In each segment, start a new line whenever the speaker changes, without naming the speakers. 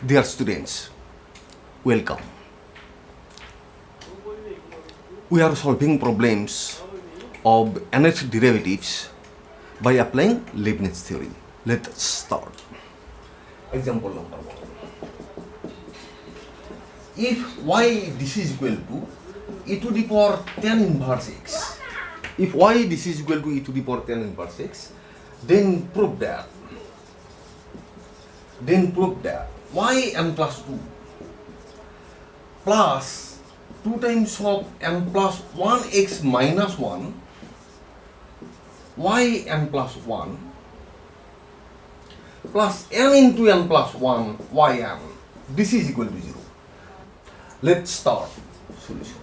Dear students, welcome. We are solving problems of nth derivatives by applying Leibnitz theorem. Let's start. Example number 1. If y this is equal to e to the power tan inverse x, if y this is equal to e to the power tan inverse x, then prove that y n plus 2 plus 2 times of n plus 1x minus 1 y n plus 1 plus n into n plus 1 y n, this is equal to 0. Let's start solution.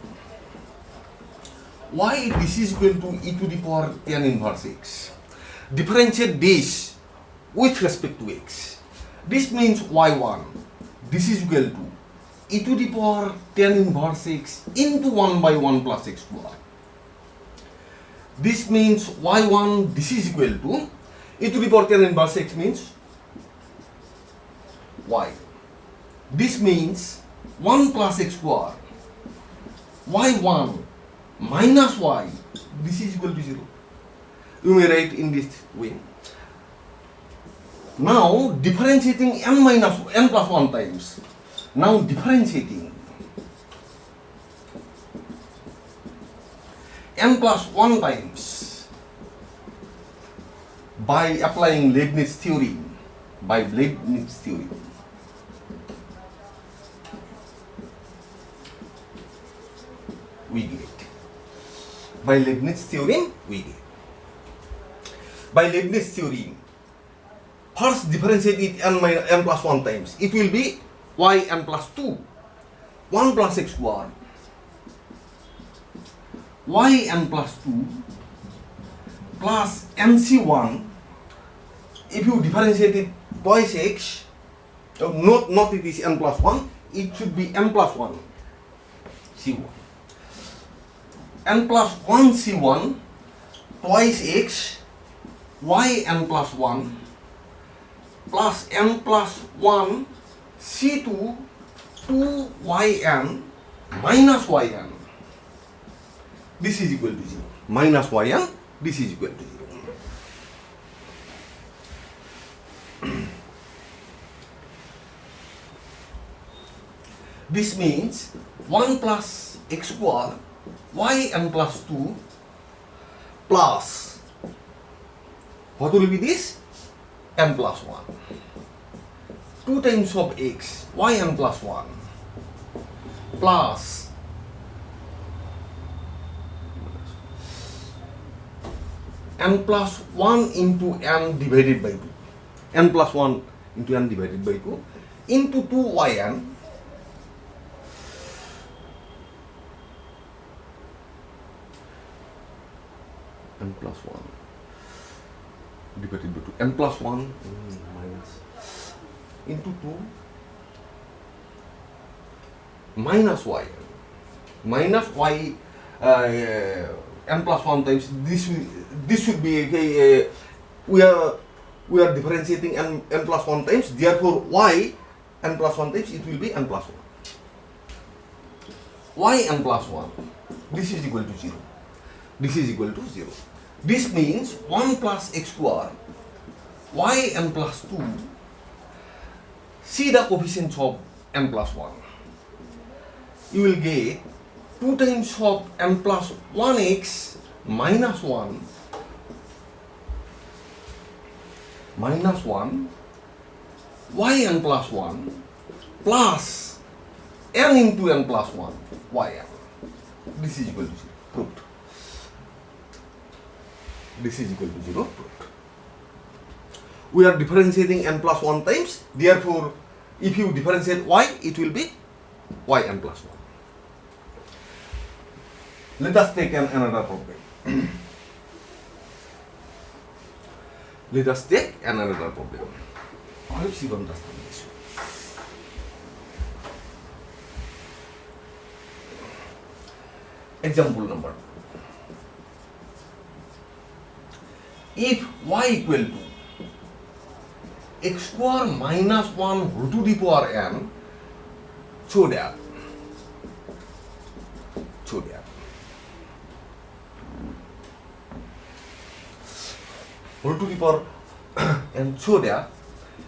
Y this is equal to e to the power tan inverse x. Differentiate this with respect to x. This means y1 this is equal to e to the power tan inverse x into 1 by 1 plus x square. This means y1 this is equal to e to the power tan inverse x means y. This means 1 plus x square y1 minus y, this is equal to 0. You may write in this way. Now differentiating n plus 1 times. Now differentiating n plus 1 times by applying Leibnitz theorem. We get. By Leibniz theorem, we get. By Leibniz theorem, first differentiate it n plus 1 times. It will be y n plus 2, 1 plus x square, y n plus 2 plus nc1. If you differentiate it twice x, not it is n plus 1, it should be n plus 1 c1. N plus 1 c1 twice x y n plus 1 plus n plus 1 c2 2 yn minus yn. This is equal to 0. Minus yn, this is equal to 0. This means 1 plus x square y n plus 2 plus, what will be this? N plus 1. 2 times of x, y n plus 1 plus n plus 1 into n divided by 2. N plus 1 into n divided by 2 into 2 yn n plus 1 divided by 2, n plus 1 minus into 2 minus y minus y n plus 1 times this should be we are differentiating n plus 1 times, therefore y n plus 1 times it will be n plus 1. Y n plus 1, this is equal to 0. This is equal to 0. This means 1 plus x square y n plus 2. See the coefficients of n plus 1. You will get 2 times of n plus 1x minus 1 minus 1 y n plus 1 plus n into n plus 1 y n. This is equal to 0. Proved. This is equal to 0. Proved. We are differentiating n plus 1 times, therefore if you differentiate y, it will be y n plus 1. Let us take another problem. Let us take another problem. I hope you understand this. Example number 2. If y equal to x square minus 1 whole to the power n, so that whole to the power and so that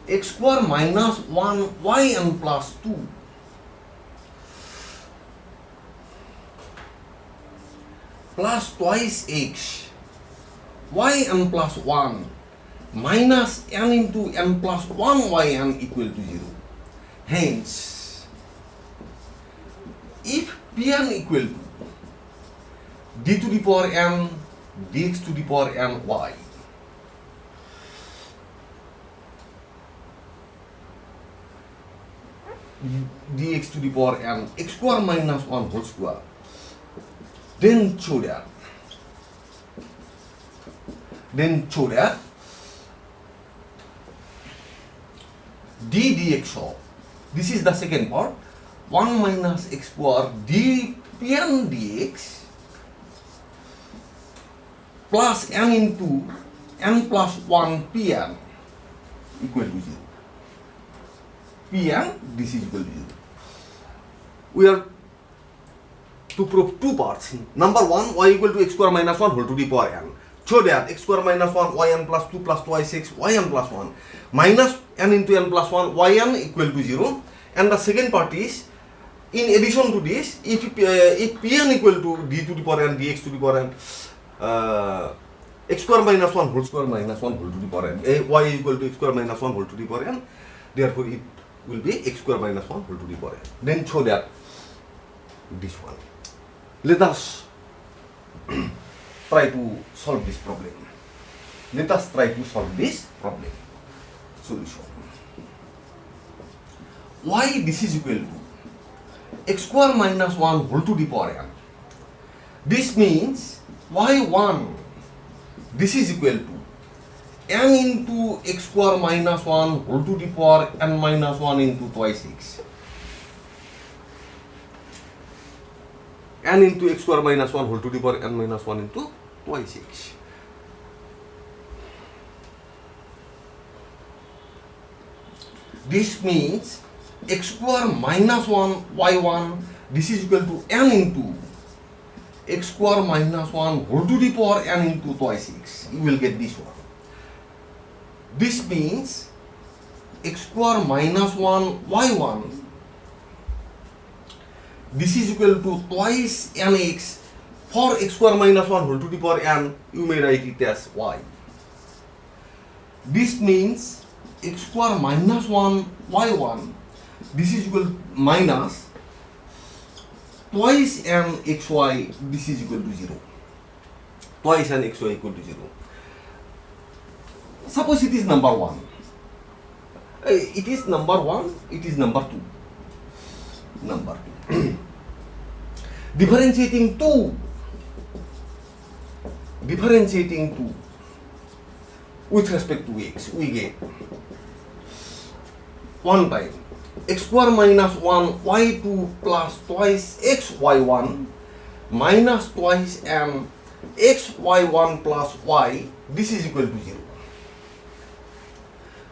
x square minus 1 yn plus 2 plus twice x yn plus 1 minus n into n plus 1 yn equal to 0. Hence, if Pn equal to d to the power n dx to the power n y, dx to the power n x square minus 1 whole square, then show that d dx of, this is the second part, 1 minus x square d Pn dx plus n into n plus 1 Pn equal to 0. Pn, this is equal to 0. We are to prove two parts. Number 1, y equal to x square minus 1 whole to the power n. So that x square minus 1 yn plus 2 plus twice x yn plus 1 minus n into n plus 1 yn equal to 0. And the second part is, in addition to this, if Pn equal to d to the power n dx to the power n x square minus 1 whole square minus 1 whole to the power n, y equal to x square minus 1 whole to the power n, therefore it will be x square minus 1 whole to the power n. Then show that this one. Let us try to solve this problem. Solution. Why this is equal to x square minus 1 whole to the power n. This means y1, this is equal to n into x square minus 1 whole to the power n minus 1 into twice x. N into x square minus 1 whole to the power n minus 1 into twice x. This means x square minus 1 y1, this is equal to n into x square minus 1 whole to the power n into twice x. You will get this one. This means x square minus 1 y1, this is equal to twice nx. For x square minus 1 whole to the power n, you may write it as y. This means x square minus 1 y1, this is equal to minus twice n xy, this is equal to 0. Twice n xy equal to 0. Suppose it is number 1. It is number 1, it is number 2. Number 2. Differentiating 2 with respect to x, we get one time x square minus 1 y2 plus twice x y1 minus twice m x y1 plus y, this is equal to 0.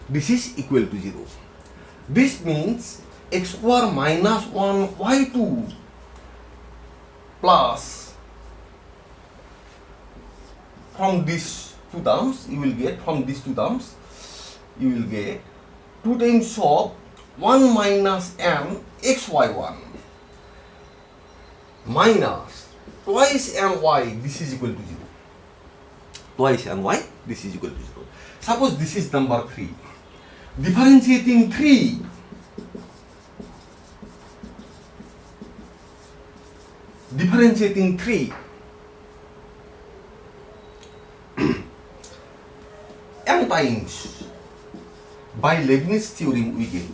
This is equal to 0. This means x square minus 1 y2 plus, from these two terms you will get, 2 times of 1 minus m xy1 minus twice my, this is equal to 0. Twice my, this is equal to 0. Suppose this is number 3. Differentiating 3 m times by Leibnitz theorem we get.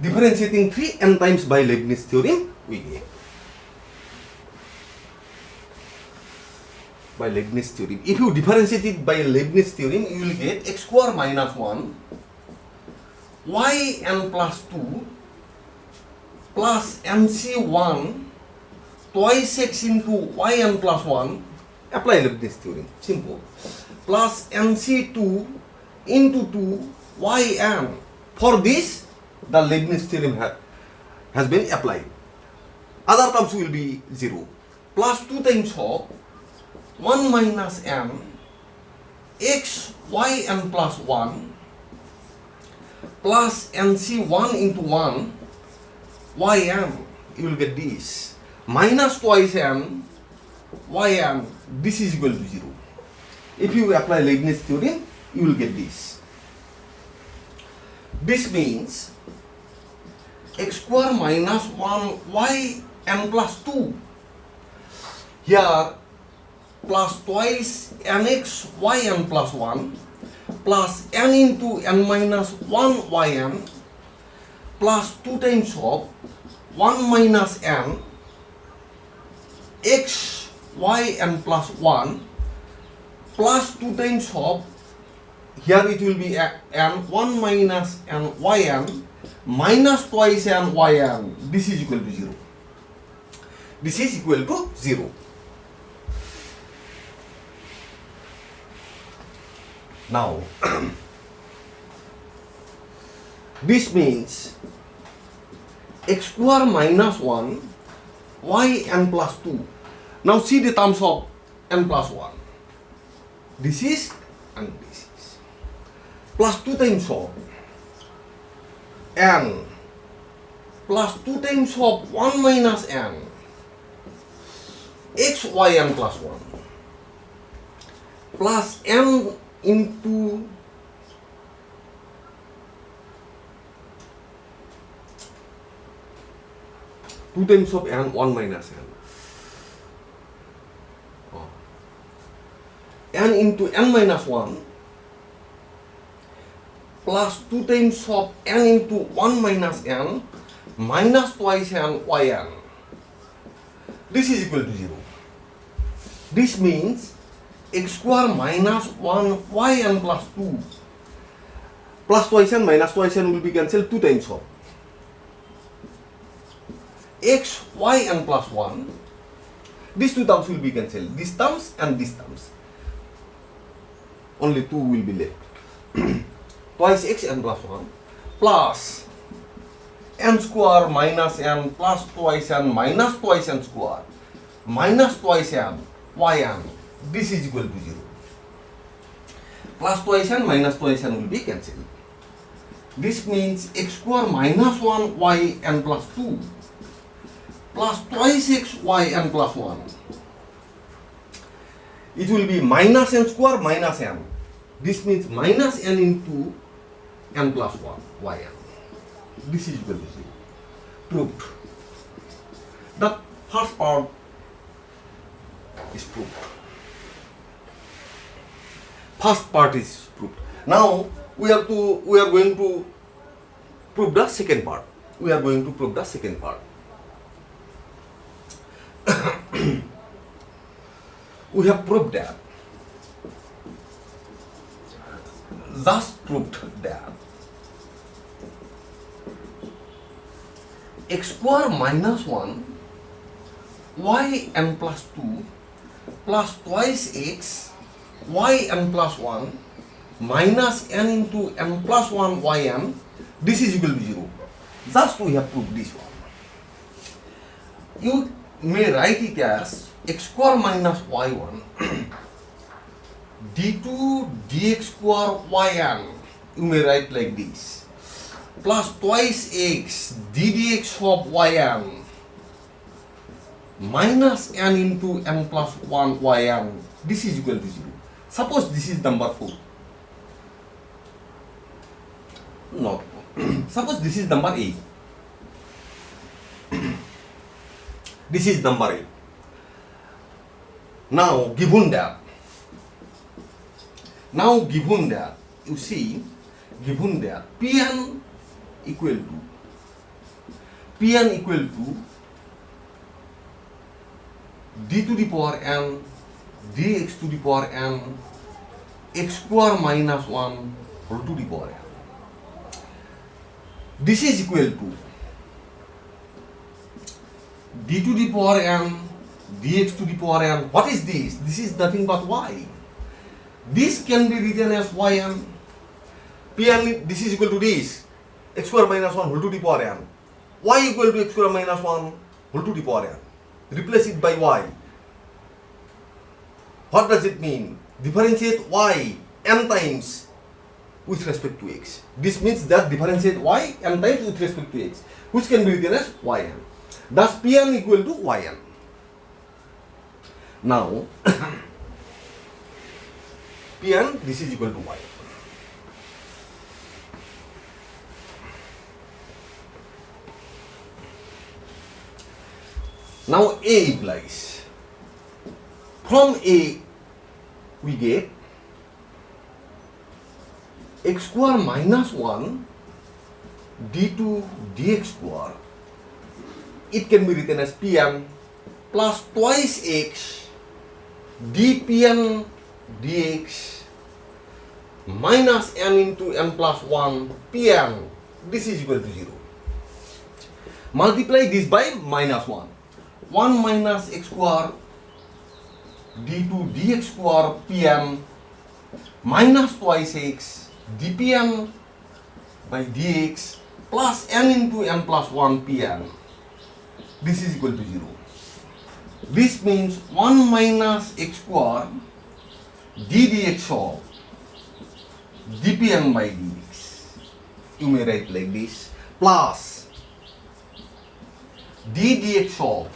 Differentiating 3 n times by Leibnitz theorem we get. By Leibnitz theorem. If you differentiate it by Leibnitz theorem, you will get x square minus 1 y n plus 2 plus mc1 twice x into yn plus 1, apply Leibniz theorem, simple, plus nc2 into 2 yn. For this, the Leibniz theorem has been applied. Other terms will be 0. Plus 2 times of 1 minus n x yn plus 1 plus nc1 into 1 yn. You will get this. Minus twice n yn. This is equal to 0. If you apply Leibniz theorem, you will get this. This means x square minus 1 yn plus 2. Here plus twice nx yn plus 1 plus n into n minus 1 yn plus 2 times of 1 minus n x yn plus 1 plus 2 times of, here it will be n 1 minus n yn minus twice n yn. This is equal to 0. This is equal to 0. Now, this means x square minus 1 yn plus 2. Now see the terms of n plus 1. This is and this is. Plus 2 times of n plus 2 times of 1 minus n x yn plus 1 plus n into 2 times of n 1 minus n n into n minus 1 plus 2 times of n into 1 minus n minus twice n yn. This is equal to 0. This means x square minus 1 yn plus 2 plus twice n minus twice n will be cancelled 2 times of x yn plus 1. These two terms will be cancelled. These terms and these terms. Only 2 will be left. Twice x n plus 1 plus n square minus n plus twice n minus twice n square minus twice n yn. This is equal to 0. Plus twice n minus twice n will be cancelled. This means x square minus 1 yn plus 2 plus twice x yn plus 1. It will be minus n square minus n. This means minus n into n plus 1 yn. This is equal to 0. Proved. The first part is proved. First part is proved. Now we are going to prove the second part. We are going to prove the second part. We have proved that. Thus proved that x square minus 1 yn plus 2 plus twice x yn plus 1 minus n into n plus 1 yn, this is equal to 0. Thus we have proved this one. You may write it as x square minus y1 d2 dx square yn. You may write like this. Plus twice x d dx of yn minus n into n plus 1 yn. This is equal to 0. Suppose this is number 4. No. Suppose this is number 8. This is number 8. Now given that, you see, given that Pn equal to d to the power n dx to the power n x square minus 1 whole to the power n. This is equal to d to the power n dx to the power n. What is this? This is nothing but y. This can be written as yn. Pn, this is equal to this, x square minus 1 whole to the power n. Y equal to x square minus 1 whole to the power n. Replace it by y. What does it mean? Differentiate y n times with respect to x. This means that differentiate y n times with respect to x, which can be written as yn. Thus Pn equal to yn. Now Pn, this is equal to y. Now A implies. From A we get x square minus 1 d2 dx square. It can be written as Pn plus twice x dPn dx minus n into n plus 1 Pn. This is equal to 0. Multiply this by minus 1. 1 minus x square d2 dx square Pn minus twice x dPn by dx plus n into n plus 1 Pn. This is equal to 0. This means 1 minus x square d dx of dPn by dx. You may write like this, plus d dx of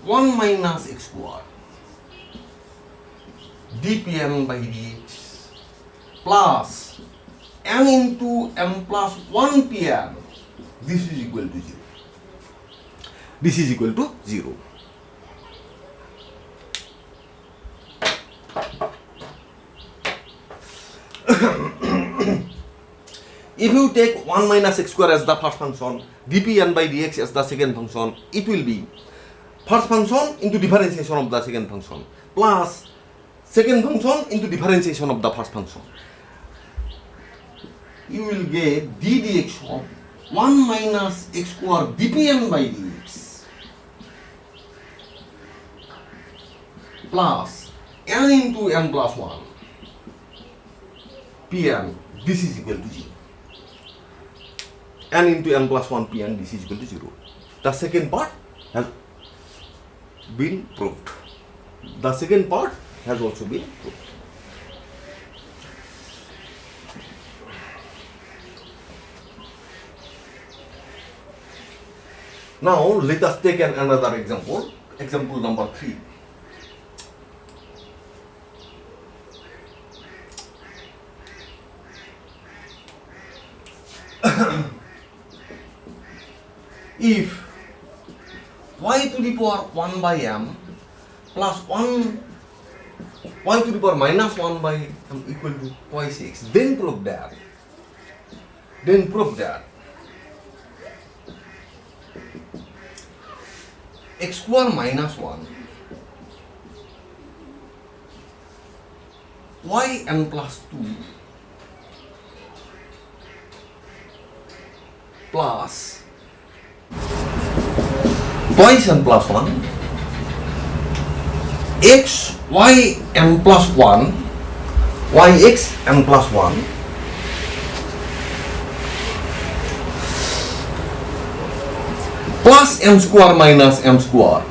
1 minus x square dPn by dx plus n into n plus 1 Pn. This is equal to 0. This is equal to 0. If you take 1 minus x square as the first function, dPn by dx as the second function, it will be first function into differentiation of the second function plus second function into differentiation of the first function. You will get d dx of 1 minus x square dPn by dx plus n into n plus 1 Pn. This is equal to 0. N into n plus 1 Pn, this is equal to 0. The second part has been proved. The second part has also been proved. Now let us take another example. Example number 3. If y to the power 1 by m plus 1 y to the power minus 1 by m equal to twice x, then prove that x square minus 1 y n plus 2 plus twice n plus 1 x y n plus 1 y x n plus 1 plus m square minus m square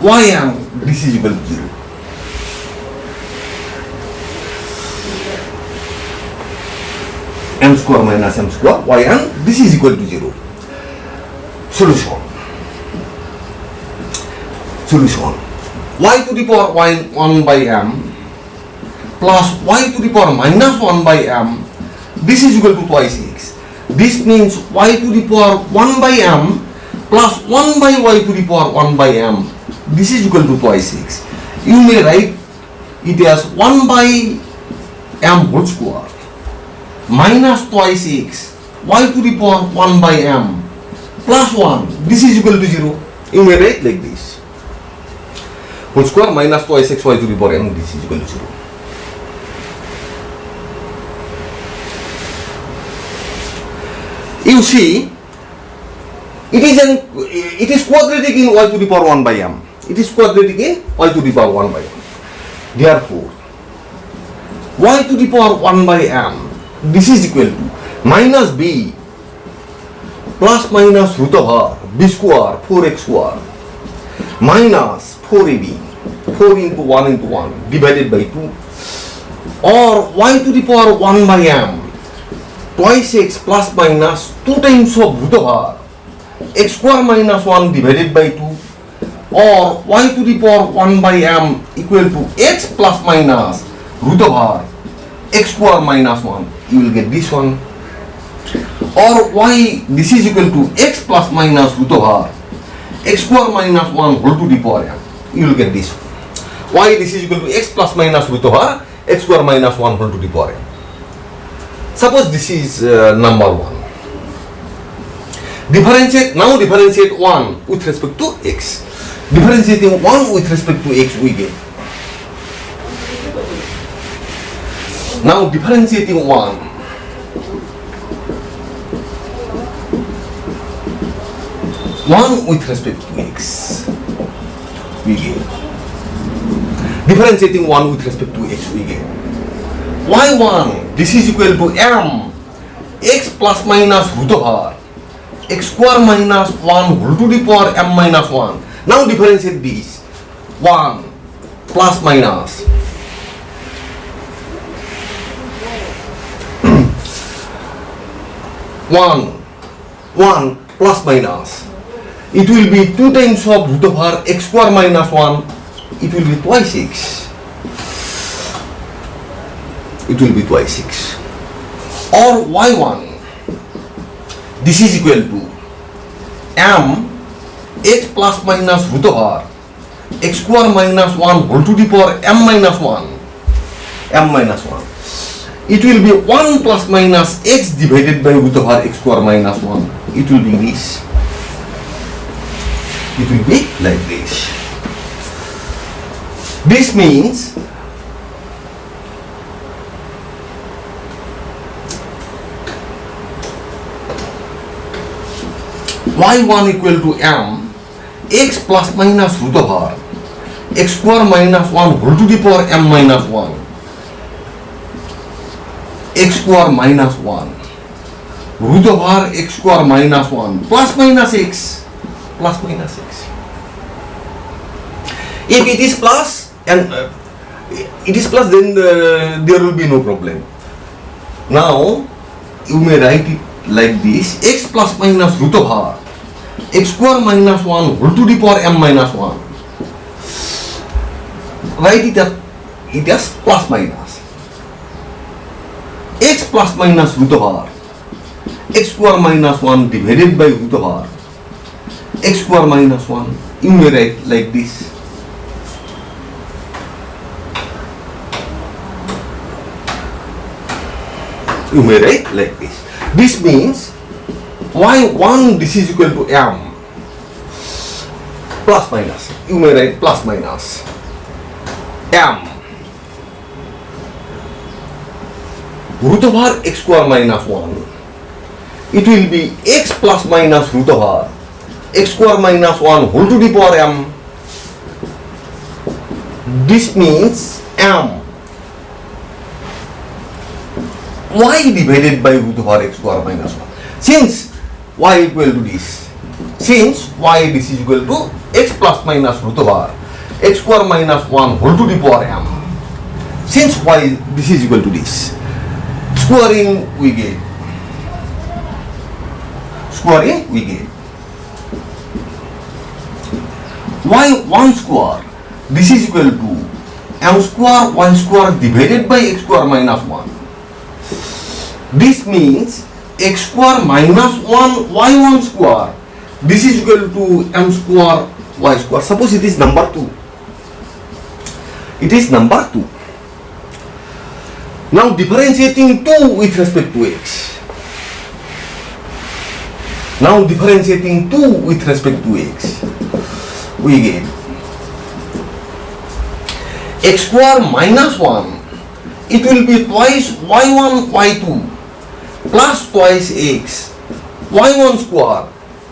y n. This is equal to 0. M square minus m square y n. This is equal to 0. Solution. Y to the power 1 by m plus y to the power minus 1 by m. This is equal to twice x. This means y to the power 1 by m plus 1 by y to the power 1 by m. This is equal to twice x. You may write it as 1 by m whole square minus twice x y to the power 1 by m plus 1. This is equal to 0. You may write like this. Whole square minus twice x y to the power m. This is equal to 0. You see, It is quadratic in y to the power 1 by m. It is quadratic in y to the power 1 by m. Therefore, y to the power 1 by m, this is equal to minus b plus minus root over b square 4x square minus 4ab 4 into 1 into 1 divided by 2, or y to the power 1 by m twice x plus minus 2 times of root over x square minus 1 divided by 2, or y to the power 1 by m equal to x plus minus root over x square minus 1. You will get this one. Or y, this is equal to x plus minus root over x square minus 1 whole to the power m. You will get this one. Y, this is equal to x plus minus root over x square minus 1 whole to the power m. Suppose this is number 1. Differentiate 1 with respect to x. Differentiating 1 with respect to x, we get. Now differentiating 1. With respect to x, we get. Differentiating 1 with respect to x, we get. y1, this is equal to m x plus minus root over x square minus 1 whole to the power m minus 1. Now differentiate this. 1 plus minus 1 plus minus. It will be 2 times of root over x square minus 1. It will be twice x. It will be twice x. Or y1, this is equal to m x plus minus root over x square minus 1 whole to the power m minus 1. It will be 1 plus minus x divided by root over x square minus 1. It will be this. It will be like this. This means y1 equal to m x plus minus root over x square minus 1 whole to the power m minus 1. X square minus 1 root over x square minus 1 plus minus x. If it is plus and then there will be no problem. Now you may write it like this: x plus minus root over x square minus 1 whole to the power m minus 1. Write it as plus minus x plus minus root over x square minus 1 divided by root over x square minus 1. You may write like this. This means y1, this is equal to m plus minus. You may write plus minus m root over x square minus 1. It will be x plus minus root over x square minus 1 whole to the power m. This means m y divided by root over x square minus 1. Since y equal to this, this is equal to x plus minus root over x square minus 1 whole to the power m. Since y this is equal to this, squaring we get y1 square, this is equal to m square y square divided by x square minus 1. This means x square minus 1 y1 square, this is equal to m square y square. Suppose it is number 2. Now differentiating 2 with respect to x. We get x square minus 1. It will be twice y1 y2 plus twice x y1 square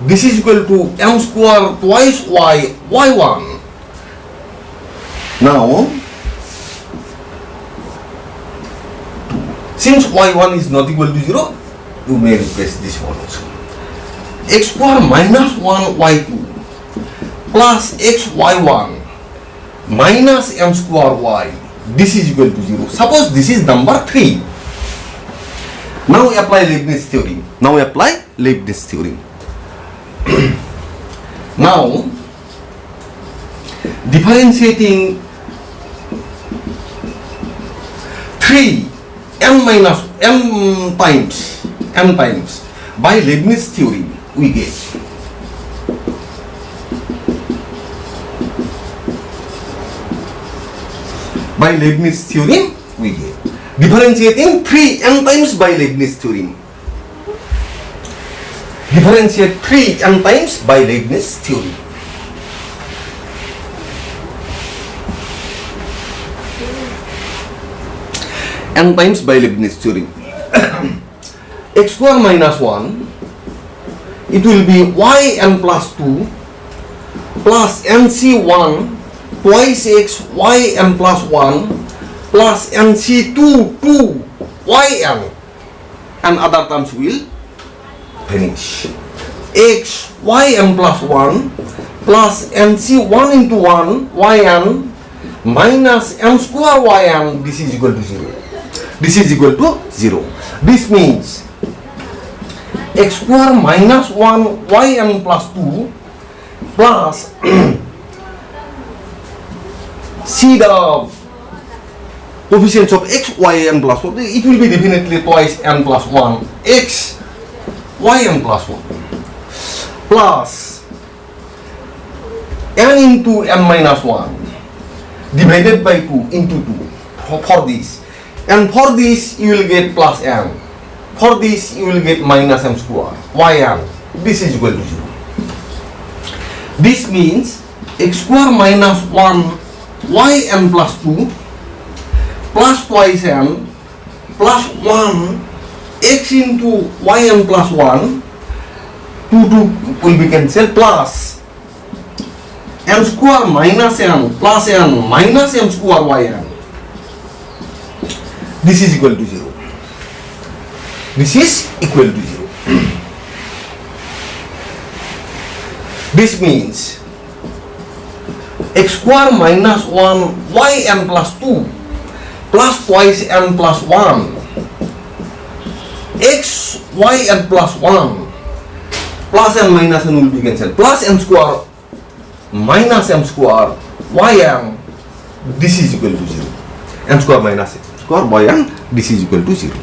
This is equal to m square twice y, y1. Now, since y1 is not equal to 0, you may replace this one also. X square minus 1 y2 plus x y1 minus m square y. This is equal to 0. Suppose this is number 3. Now apply Leibniz theorem. Now, differentiating 3 m times by Leibniz theorem, we get differentiating 3 m times by Leibniz theorem. Differentiate 3 m times by Leibniz theorem. N times by Leibniz theorem. X square minus 1, it will be yn plus 2 plus nc1 twice x yn plus 1 plus nc2 2 yn, and other terms will vanish. X yn plus 1 plus nc1 into 1 yn minus m square yn, this is equal to 0. This is equal to 0. This means x square minus 1 yn plus 2 plus see the coefficients of x yn plus 1, it will be definitely twice n plus 1 x yn plus 1 plus n into n minus 1 divided by 2 into 2 for this, and for this you will get plus n, for this you will get minus m square yn, this is equal to 0. This means x square minus 1 yn plus 2 plus twice n plus 1 x into yn plus 1 2 will be cancelled plus m square minus n plus n minus m square yn. This is equal to 0. This is equal to 0. This means x square minus 1 yn plus 2 plus twice n plus 1 x yn plus 1 plus n minus n will be cancelled plus m square minus m square yn, this is equal to 0. M square minus m square yn, this is equal to 0.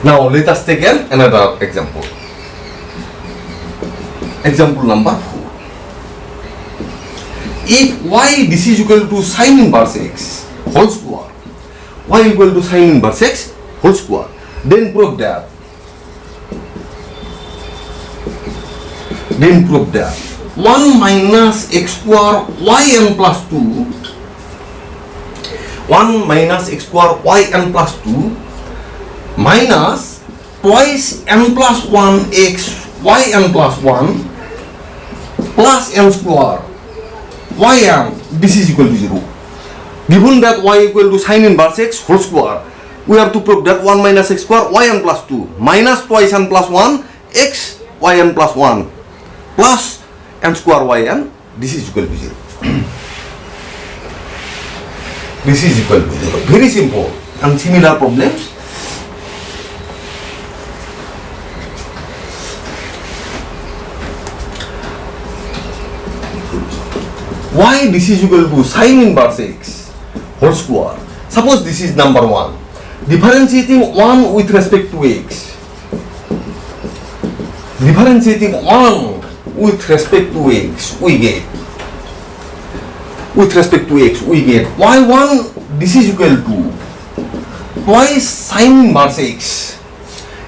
Now let us take another example. Example number 4. If y this is equal to sin inverse x whole square, y equal to sin inverse x whole square, then prove that 1 minus x square yn plus 2 1 minus x square yn plus 2 minus twice n plus 1 x yn plus 1 plus n square yn, this is equal to 0. Given that y equal to sin inverse x whole square, we have to prove that 1 minus x square yn plus 2 minus twice n plus 1 x yn plus 1 plus n square yn, this is equal to 0. This is equal to 0. Very simple. And similar problems, y this is equal to sin inverse x whole square. Suppose this is number 1. Differentiating 1 with respect to x. Differentiating 1 with respect to x, we get y1, this is equal to twice sin inverse x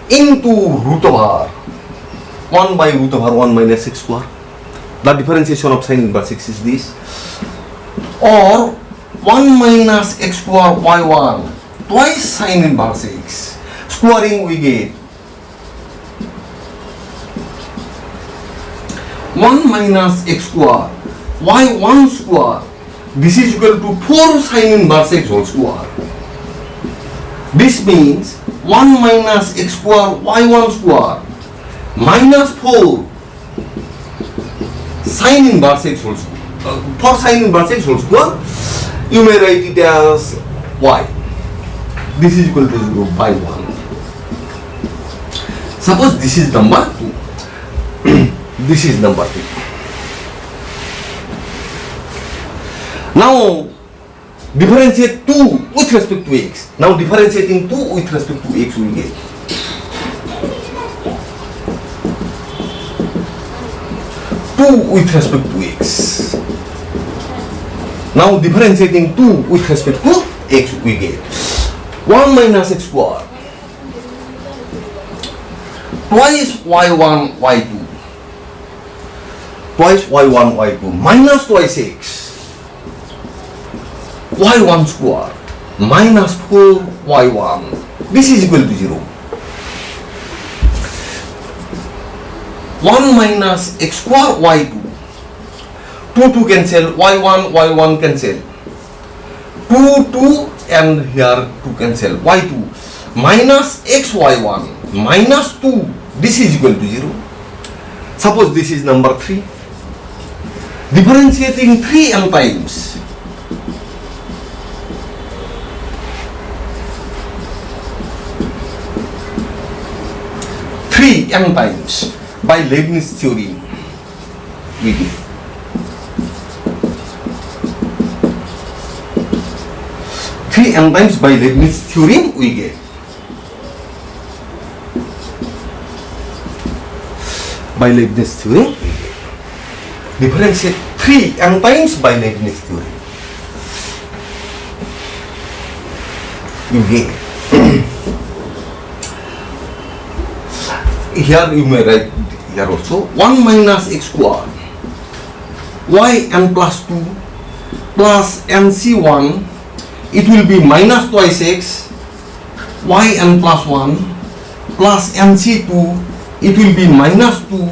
into root over 1 by root over 1 minus x square. The differentiation of sin inverse x is this, or 1 minus x square y1 twice sine inverse x. Squaring we get 1 minus x square y1 square. This is equal to 4 sine inverse x whole square. This means 1 minus x square y1 square minus 4 sine inverse x whole square. For sine inverse x whole square, you may write it as y. This is equal to 0 by 1. Suppose this is number 2. This is number 2. Now differentiate 2 with respect to x. Now differentiating 2 with respect to x we get 2 with respect to x. Now differentiating 2 with respect to x we get 1 minus x square twice y1 y2 twice y1 y2 minus twice x y1 square minus 4 y1. This is equal to 0. 1 minus x square y2. 2 cancel, y1 cancel. 2 and here 2 cancel. y2 minus x y1 minus 2. This is equal to 0. Suppose this is number 3. Differentiating 3 n times. 3 n times by Leibnitz theorem we get 3 n times by Leibnitz theorem we get by Leibnitz theorem we get differentiate 3 n times by Leibnitz theorem you get here you may write here also 1 minus x square y n plus 2 plus nc1. It will be minus twice x y n plus 1 plus nc2. It will be minus 2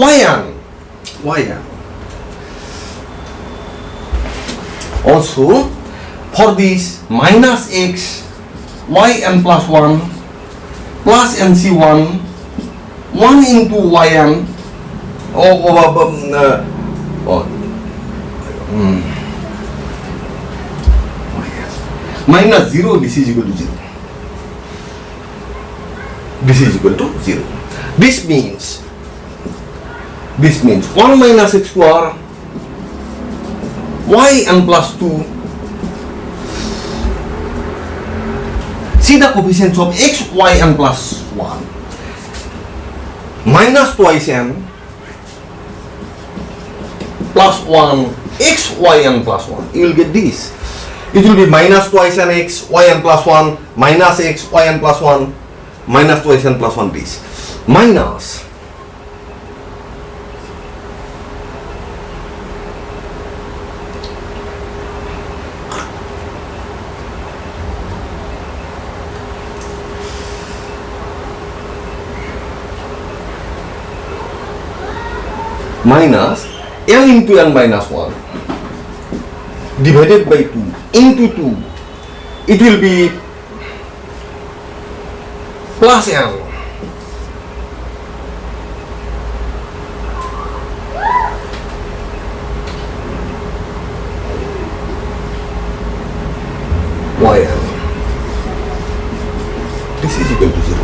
yn. Also for this minus x y n plus 1 plus nc1 1 into yn minus 0. This is equal to 0. This is equal to 0. This means 1 minus x square yn plus 2. See the coefficients of x, yn plus 1. Minus twice n plus 1 x yn plus 1. You will get this. It will be minus twice n x yn plus 1 minus x yn plus 1 minus twice n plus 1 this minus minus n into n minus 1 divided by 2 into 2. It will be plus n yn. This is equal to 0.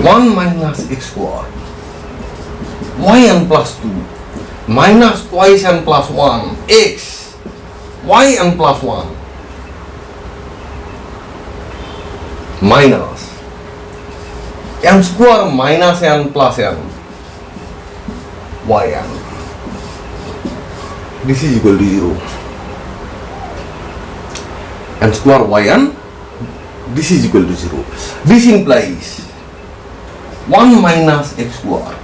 One minus x square yn plus 2 minus twice n plus 1 x yn plus 1 minus n square minus n plus n yn. This is equal to 0. N square yn, this is equal to 0. This implies 1 minus x square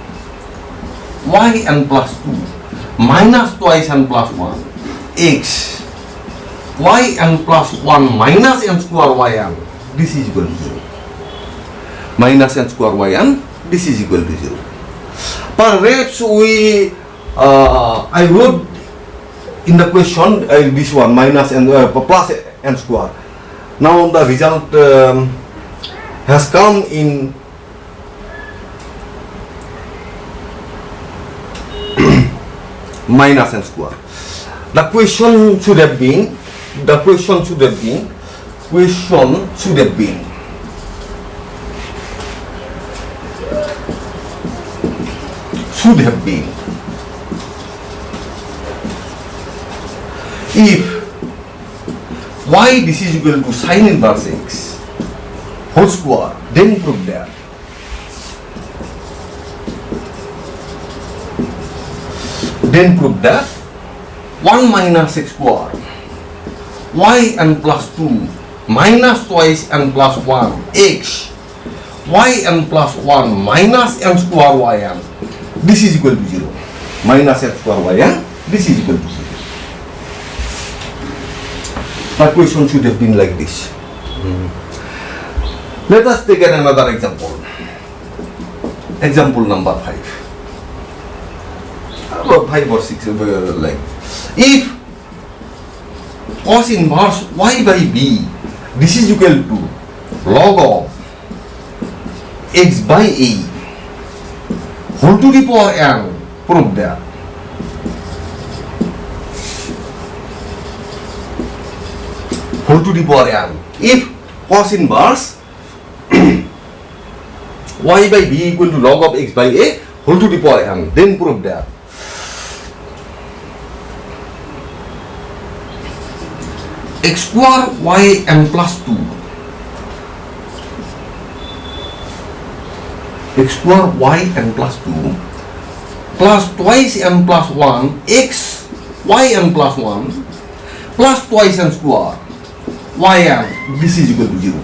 yn plus 2 minus twice n plus 1 x yn plus 1 minus n square yn. This is equal to 0. Minus n square yn, this is equal to 0. Perhaps I wrote in the question this one minus n plus n square. Now the result has come in minus n square. The question should have been if y this is equal to sin inverse x whole square, then prove that prove that 1 minus x square yn plus 2 minus twice n plus 1 x yn plus 1 minus n square yn, this is equal to 0. Minus n square yn, this is equal to 0. The question should have been like this. Let us take another example. Example number 5. About 5 or 6 like. If cos inverse y by b this is equal to log of x by a whole to the power n, prove that whole to the power n. If cos inverse y by b equal to log of x by a whole to the power n, then prove that x square y n plus 2 x square y n plus 2 plus twice n plus 1 x y n plus 1 plus twice n square y n, this is equal to 0.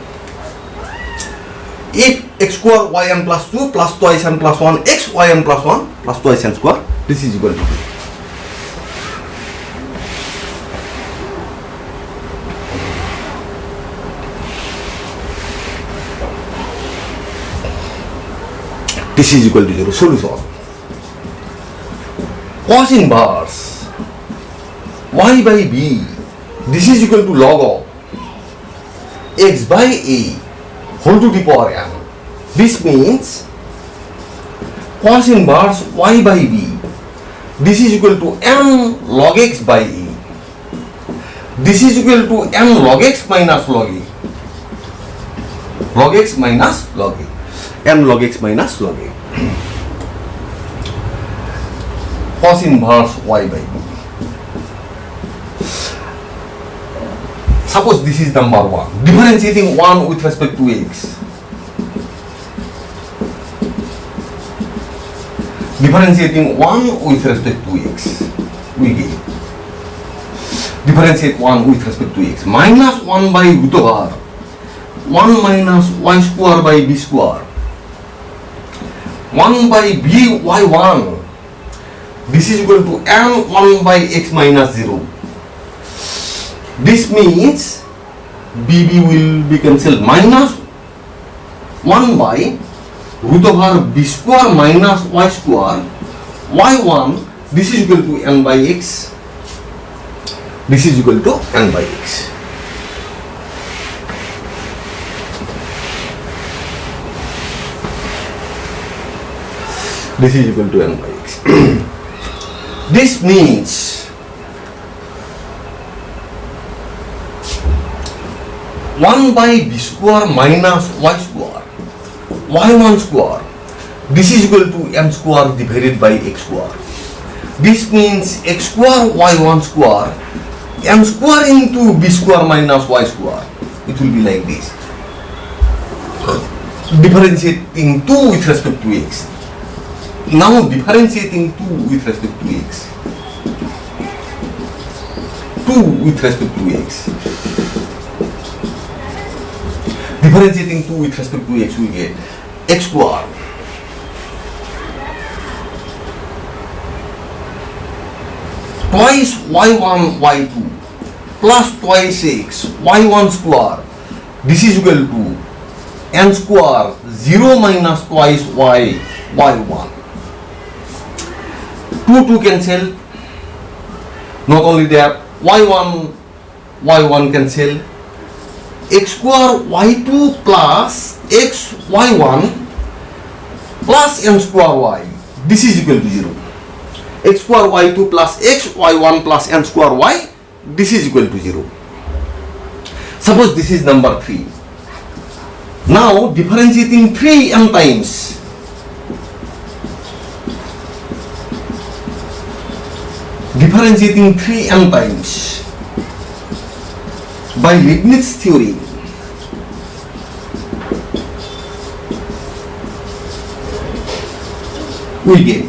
If x square y n plus 2 plus twice n plus 1 x y n plus 1 plus twice n square, this is equal to 0. This is equal to 0. Solution. Cos inverse y by b this is equal to log of x by a whole to the power n. This means cos inverse y by b this is equal to n log x by a. This is equal to n log x minus log a. Log x minus log a. N log x minus log a. Cos inverse y by b. Suppose this is number 1. Differentiating 1 with respect to x. Differentiating 1 with respect to x. We get differentiate 1 with respect to x. Minus 1 by root over 1 minus y square by b square. 1 by b y1. This is equal to n 1 by x minus 0. This means bb will be cancelled. Minus 1 by root over b square minus y square y1. This is equal to n by x. This is equal to n by x. This is equal to n by x. This means 1 by b square minus y square y1 square. This is equal to m square divided by x square. This means x square y1 square m square into b square minus y square. It will be like this. Differentiating 2 with respect to x. Now differentiating 2 with respect to x. 2 with respect to x. Differentiating 2 with respect to x, we get x square twice y1 y2 plus twice x y1 square, this is equal to n square 0 minus twice y y1. 2 cancel. Not only that, y1 cancel. X square y2 plus x y1 plus n square y, this is equal to 0. X square y2 plus x y1 plus n square y, this is equal to 0. Suppose this is number 3. Now differentiating 3n times. Differentiating 3n times by Leibnitz theorem. We get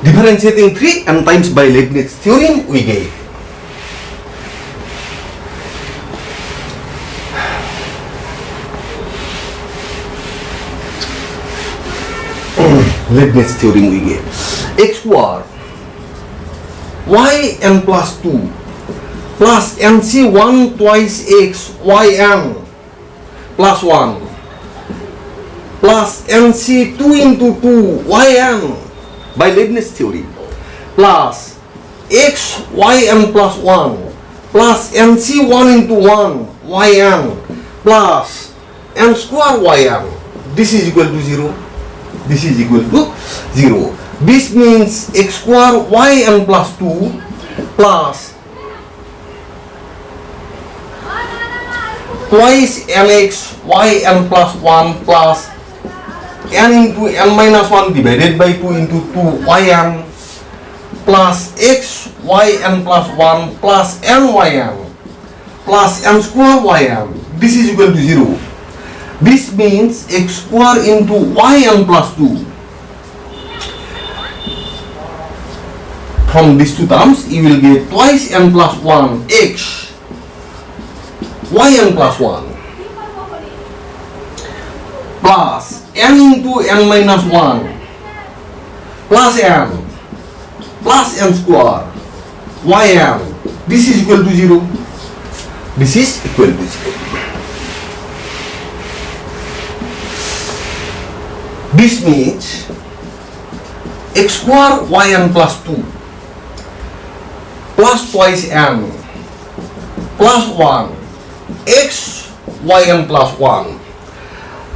differentiating 3n times by Leibnitz theorem, we get Leibnitz theorem, we get x square yn plus 2 plus nc1 twice x yn plus 1 plus nc2 into 2 yn by Leibniz theorem plus x yn plus 1 plus nc1 into 1 yn plus n square yn, this is equal to 0. This is equal to 0. This means x square yn plus 2 plus twice nx yn plus 1 plus n into n minus 1 divided by 2 into 2 yn plus x yn plus 1 plus n yn plus n square yn, this is equal to 0. This means x square into yn plus 2. From these two terms, you will get twice n plus 1 x yn plus 1 plus n into n minus 1 plus n square yn, this is equal to 0. This is equal to 0. This means x square yn plus 2 plus twice n plus 1 x yn plus 1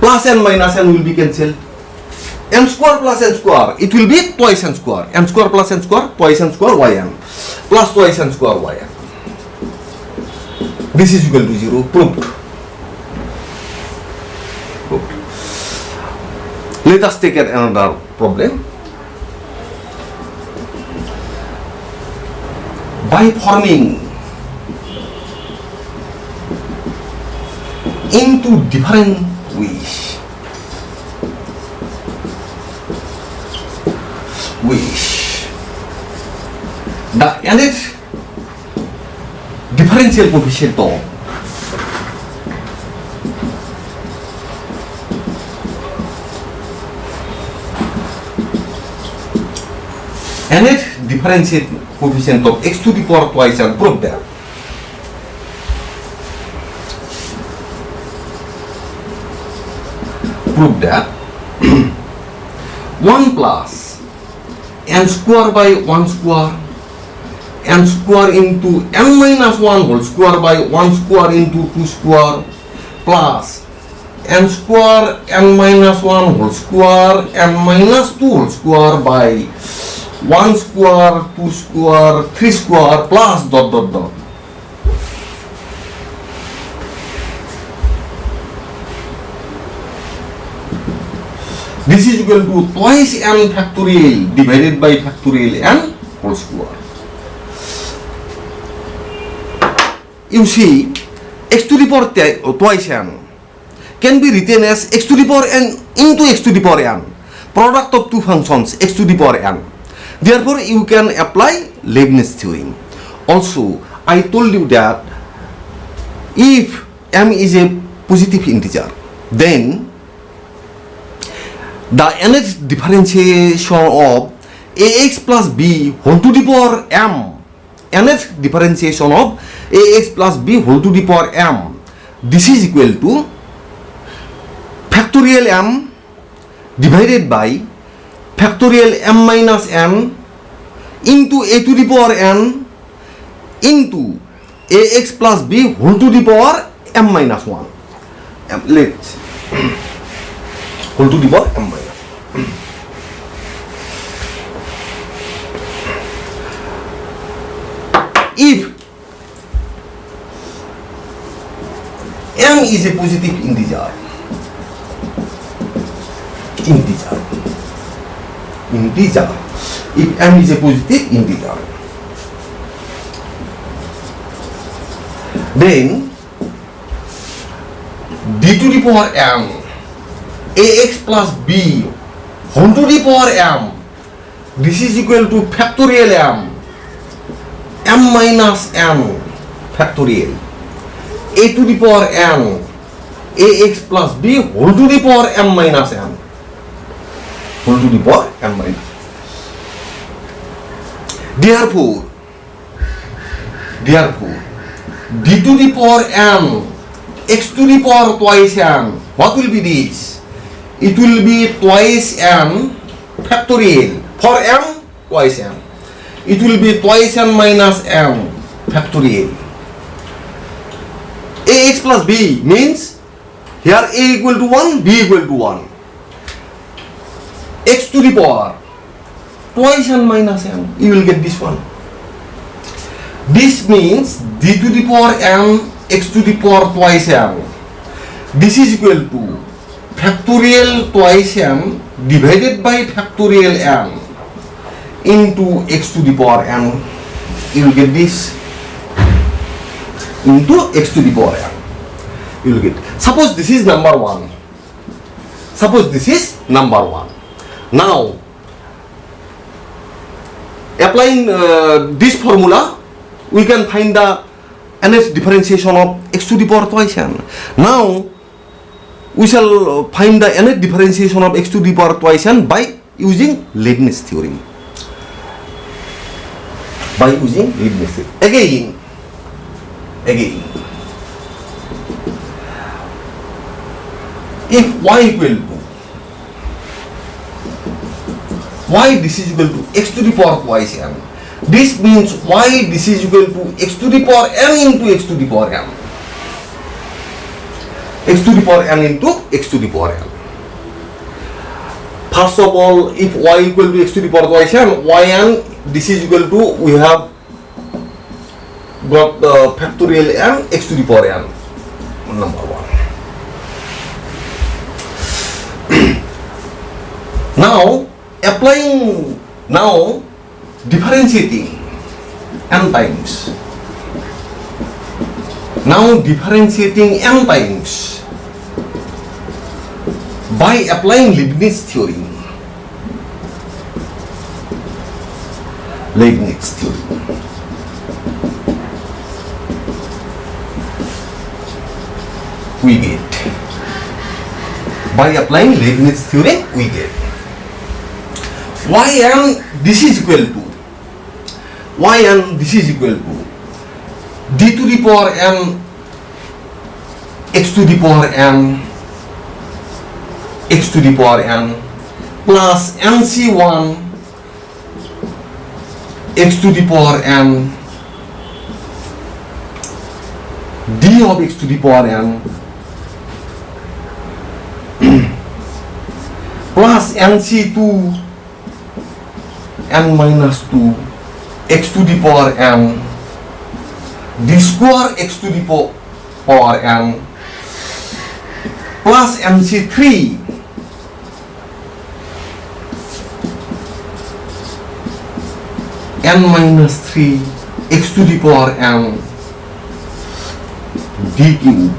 plus n minus n will be cancelled. N square plus n square, it will be twice n square. N square plus n square, twice n square yn plus twice n square yn. This is equal to 0. Proved. Let us take another problem. By forming into different ways, the nth differential coefficient of nth differential coefficient of x to the power twice and prove that. Prove that 1 plus n square by 1 square n square into n minus 1 whole square by 1 square into 2 square plus n square n minus 1 whole square n minus 2 whole square by 1 square, 2 square, 3 square plus dot dot dot. This is equal to twice n factorial divided by factorial n whole square. You see, x to the power twice n can be written as x to the power n into x to the power n, product of two functions x to the power n. Therefore, you can apply Leibniz theorem. Also, I told you that if m is a positive integer, then the nth differentiation of ax plus b whole to the power m, nth differentiation of ax plus b whole to the power m, this is equal to factorial m divided by factorial m minus n into a to the power n into ax plus b whole to the power m minus 1. Let's whole to the power m minus 1. If m is a positive integer, if m is a positive integer, then d to the power m ax plus b whole to the power m, this is equal to factorial m minus n factorial a to the power n ax plus b whole to the power m minus n whole to the power m minus. Therefore d to the power m x to the power twice n, what will be this? It will be twice n factorial, for m twice n, it will be twice n minus m factorial. Ax plus b means here a equal to 1, b equal to 1, x to the power twice n minus m, you will get this one. This means d to the power m x to the power twice m, this is equal to factorial twice m divided by factorial m into x to the power n, you will get this into x to the power n, you will get. Suppose this is number 1, now applying this formula we can find the nth differentiation of x to the power twice n. Now we shall find the nth differentiation of x to the power twice n by using Leibnitz theorem. Again, if y equal to this is equal to x to the power twice n, this means this is equal to x to the power n into x to the power n, x to the power n into x to the power n. First of all, if y equal to x to the power twice n, yn, this is equal to, we have got factorial n x to the power n, number 1. Now differentiating n times. By applying Leibniz theorem. We get. By applying Leibniz theorem, we get yn this is equal to d to the power n x to the power n plus nc1 x to the power n d of x to the power n plus nc2 n minus 2 x to the power n d square x to the power n plus nc3 n minus 3 x to the power n d cube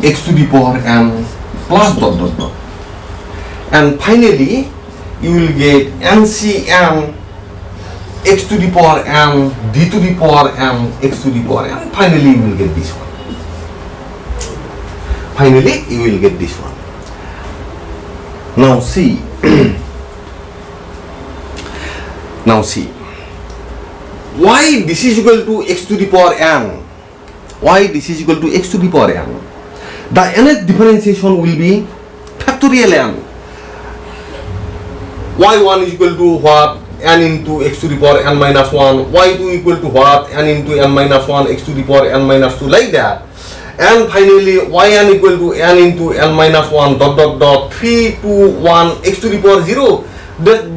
x to the power n plus dot dot dot, and finally you will get ncn x to the power n d to the power n x to the power n. Finally you will get this one. Now see Now see, why this is equal to x to the power n? Why this is equal to x to the power n? The nth differentiation will be factorial n. y1 is equal to what? N into x to the power n minus 1. y2 equal to what? N into n minus 1 x to the power n minus 2, like that. And finally yn equal to n into n minus 1 dot dot dot 3 to 1 x to the power 0.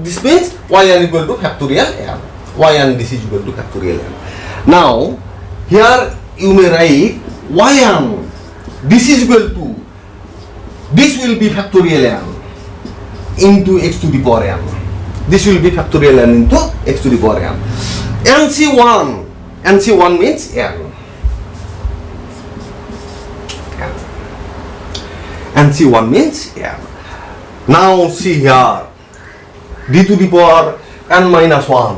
This means yn equal to factorial n. Yn this is equal to factorial n. Now here you may write yn this is equal to, this will be factorial n into x to the power n. This will be factorial n into x to the power n. NC1 means n. NC1 means n. Now see here, d to the power n minus 1.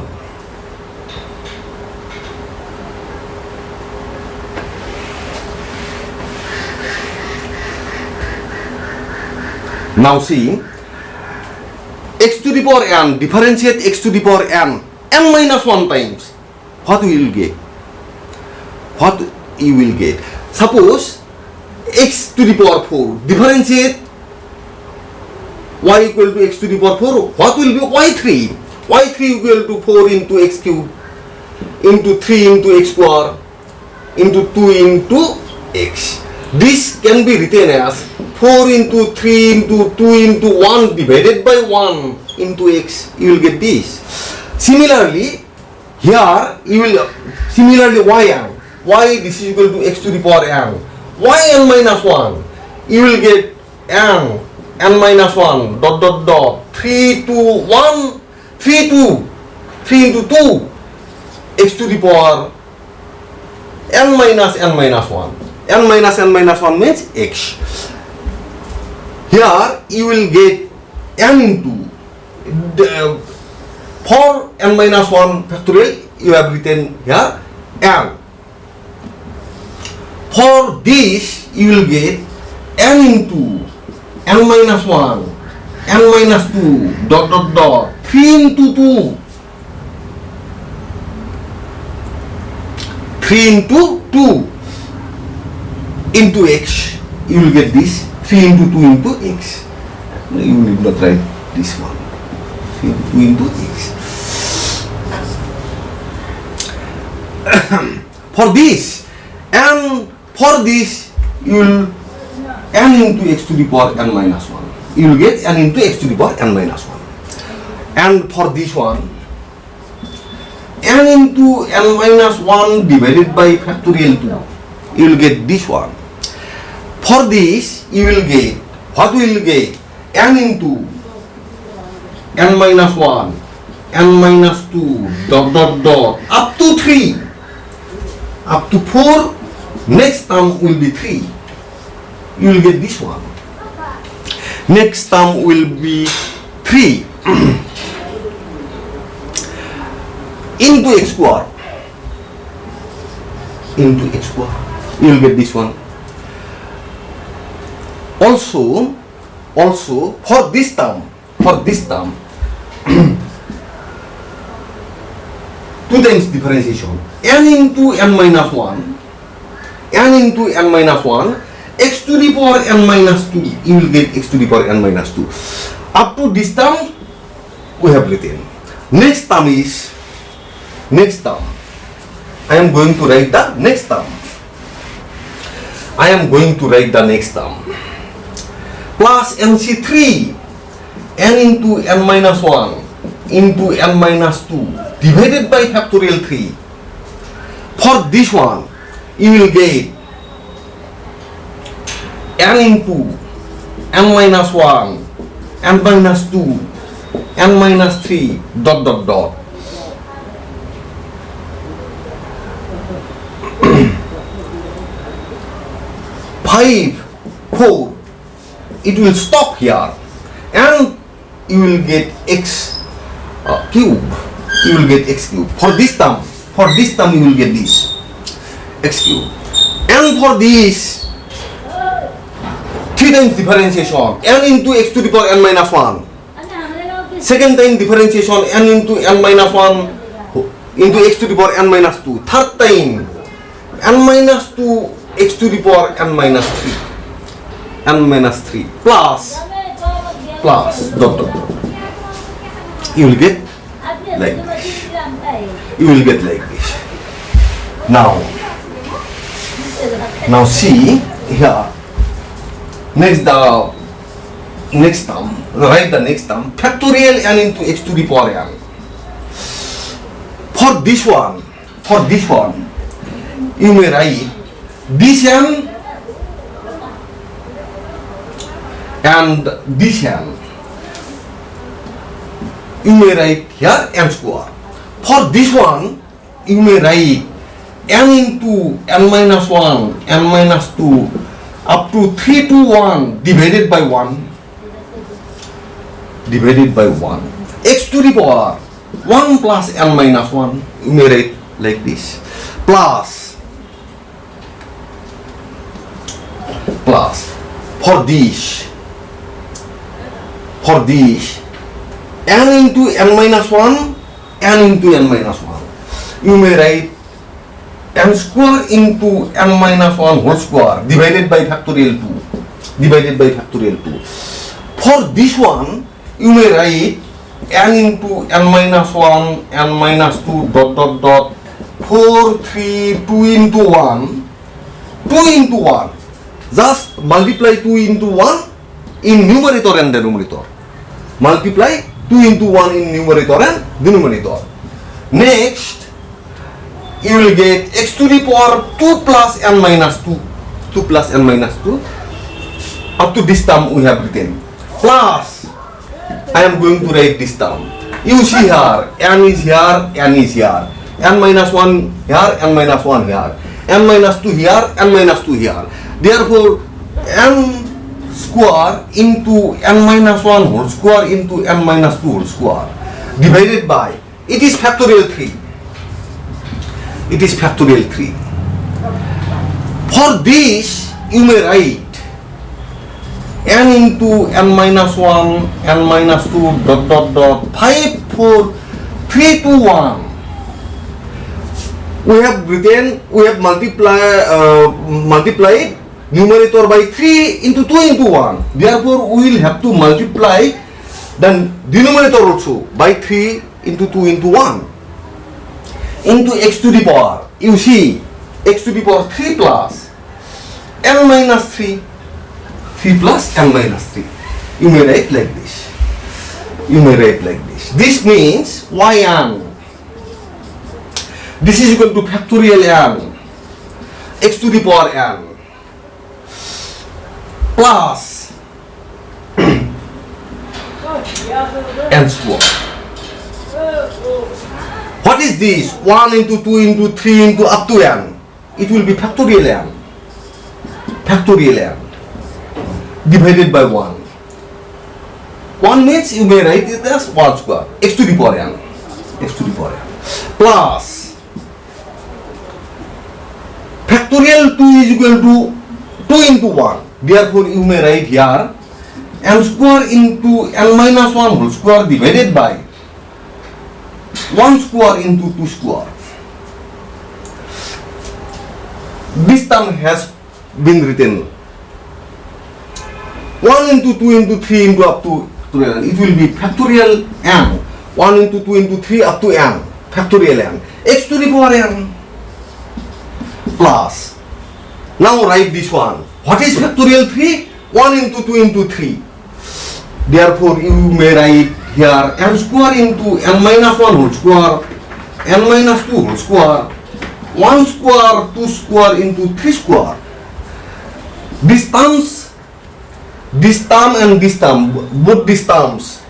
Now see, x to the power n, differentiate x to the power n minus 1 times. What we will get? What you will get? Suppose x to the power 4, differentiate y equal to x to the power 4. What will be y3? y3 equal to 4 into x cube into 3 into x square into 2 into x. This can be written as 4 into 3 into 2 into 1 divided by 1 into x. You will get this. Similarly, here you will, similarly yn. Y this is equal to x to the power n. Yn minus 1. You will get n minus 1 dot dot dot 3 to 1 3 into 2 x to the power n minus 1. N minus 1 means x. Here you will get n into the, for n minus 1 factorial you have written here n. For this you will get n into n minus 1 n minus 2 dot dot dot 3 into 2 3 into 2 into x. You will get this 3 into 2 into x. You need not write this one. 3 into 2 into x. For this and for this you will n into x to the power n minus 1. You will get n into x to the power n minus 1. And for this one n into n minus 1 divided by factorial 2. You will get this one. For this you will get, what will you get? N into n minus 1 n minus 2 dot dot dot up to 3 up to 4. Next term will be 3. You will get this one. Next term will be 3 into x square. Into x square. You will get this one. Also for this term 2 times differentiation, n into n minus 1 x to the power n minus 2. You will get x to the power n minus 2. Up to this term we have written. Next term I am going to write the next term. Plus NC3 n into n minus 1 into n minus 2 divided by factorial 3. For this one you will get n into n minus 1 n minus 2 n minus 3 dot dot dot 5 4. It will stop here and you will get x cube. You will get x cube. For this term you will get this x cube. And for this 3 times differentiation n into x to the power n minus 1 Second time differentiation n into n minus 1 into x to the power n minus 2. Third time n minus 2 x to the power n minus 3. N minus 3 plus dot. You will get like this. You will get like this. Now see here. Next term. Write the next term. Factorial n into x to the power n. For this one, you may write this n and this n. You may write here n square. For this one, you may write n into n minus 1, n minus 2, up to 3 to 1 divided by 1. X to the power 1 plus n minus 1. You may write like this. Plus for this n into n minus 1, n into n minus 1. You may write n square into n minus 1 whole square divided by factorial 2. For this one, you may write n into n minus 1, n minus 2 dot 4, 3, 2 into 1. Just multiply 2 into 1 in numerator and denominator. Multiply 2 into 1 in numerator and denominator. Next, you will get x to the power 2 plus n minus 2. Up to this term we have written. Plus, I am going to write this term. You see here, n is here, n minus 1 here, n minus 1 here, n minus 2 here, n minus 2 here. Therefore, n square into n minus 1 whole square into n minus 2 whole square divided by, it is factorial 3. For this, you may write n into n minus 1, n minus 2 dot 5, 4, 3 to 1. We have multiplied numerator by 3 into 2 into 1. Therefore, we will have to multiply the denominator also by 3 into 2 into 1 into x to the power. You see, x to the power 3 plus n minus 3. 3 plus n minus 3. You may write like this. This means yn. This is equal to factorial n. X to the power n. Plus n square. What is this? 1 into 2 into 3 into up to n. It will be factorial n. Divided by 1. 1 means you may write it as 1 square. X to the power n. Plus factorial 2 is equal to 2 into 1. Therefore, you may write here n square into n minus 1 whole square divided by 1 square into 2 square. This term has been written 1 into 2 into 3 into up to n. It will be factorial n. 1 into 2 into 3 up to n. Factorial n. X to the power n. Plus. Now write this one. What is factorial 3? 1 into 2 into 3. Therefore, you may write here n square into n minus 1 whole square, n minus 2 whole square, 1 square, 2 square into 3 square. This term and this term, both these terms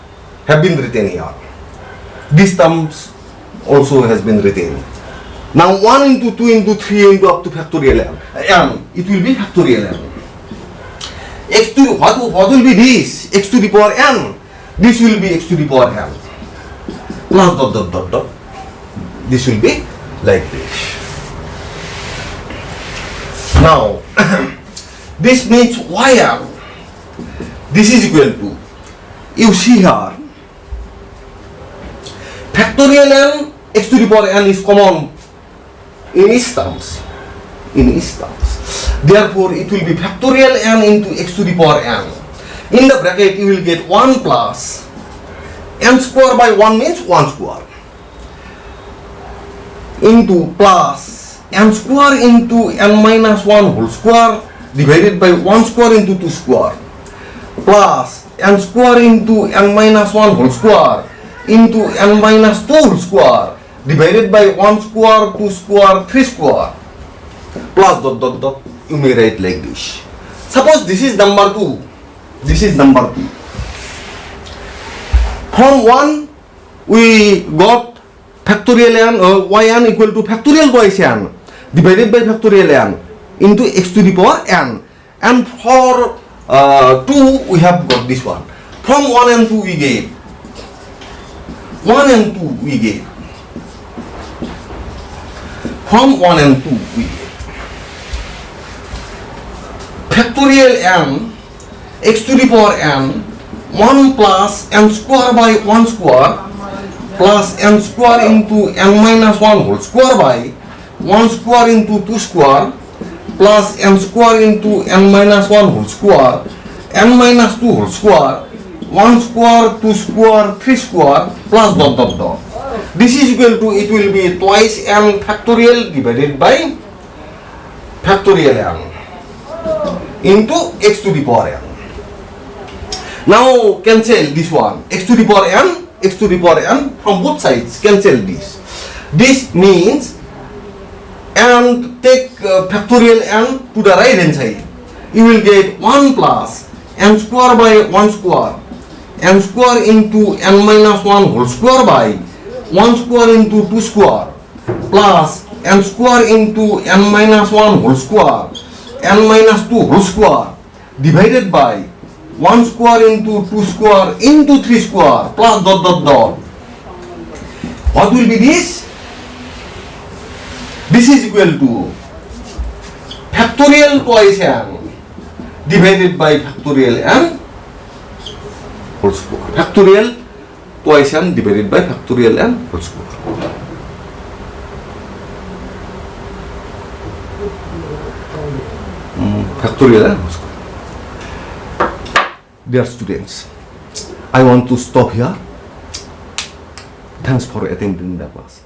have been written here. This terms also has been written. Now 1 into 2 into 3 into up to factorial n. It will be factorial n. X to what will be this? X to the power n. This will be x to the power n. Plus dot. This will be like this. Now this means yn. This is equal to, you see here, factorial n x to the power n is common in its terms. Therefore, it will be factorial n into x to the power n. In the bracket, you will get 1 plus n square by 1 means 1 square into plus n square into n minus 1 whole square divided by 1 square into 2 square plus n square into n minus 1 whole square into n minus 2 whole square divided by 1 square, 2 square, 3 square plus dot dot dot. You may write like this. Suppose this is number 2. This is number 2. From 1 we got factorial n yn equal to factorial twice n divided by factorial n into x to the power n, and for 2 we have got this one. From 1 and 2 we get 1 and 2 we get. From 1 and 2 we get factorial n x to the power n 1 plus n square by 1 square plus n square into n minus 1 whole square by 1 square into 2 square plus n square into n minus 1 whole square, n minus 2 whole square, 1 square, 2 square, 3 square plus dot dot dot. This is equal to, it will be twice n factorial divided by factorial n into x to the power n. Now cancel this one, x to the power n, x to the power n from both sides, cancel this. This means, and take factorial n to the right hand side. You will get 1 plus n square by 1 square, n square into n minus 1 whole square by 1 square into 2 square plus n square into n minus 1 whole square, n minus 2 whole square divided by 1 square into 2 square into 3 square plus dot dot dot. What will be this? This is equal to factorial twice n divided by factorial n whole square. Factorial twice n divided by factorial n whole square. Factorial n whole square. Dear students, I want to stop here. Thanks for attending the class.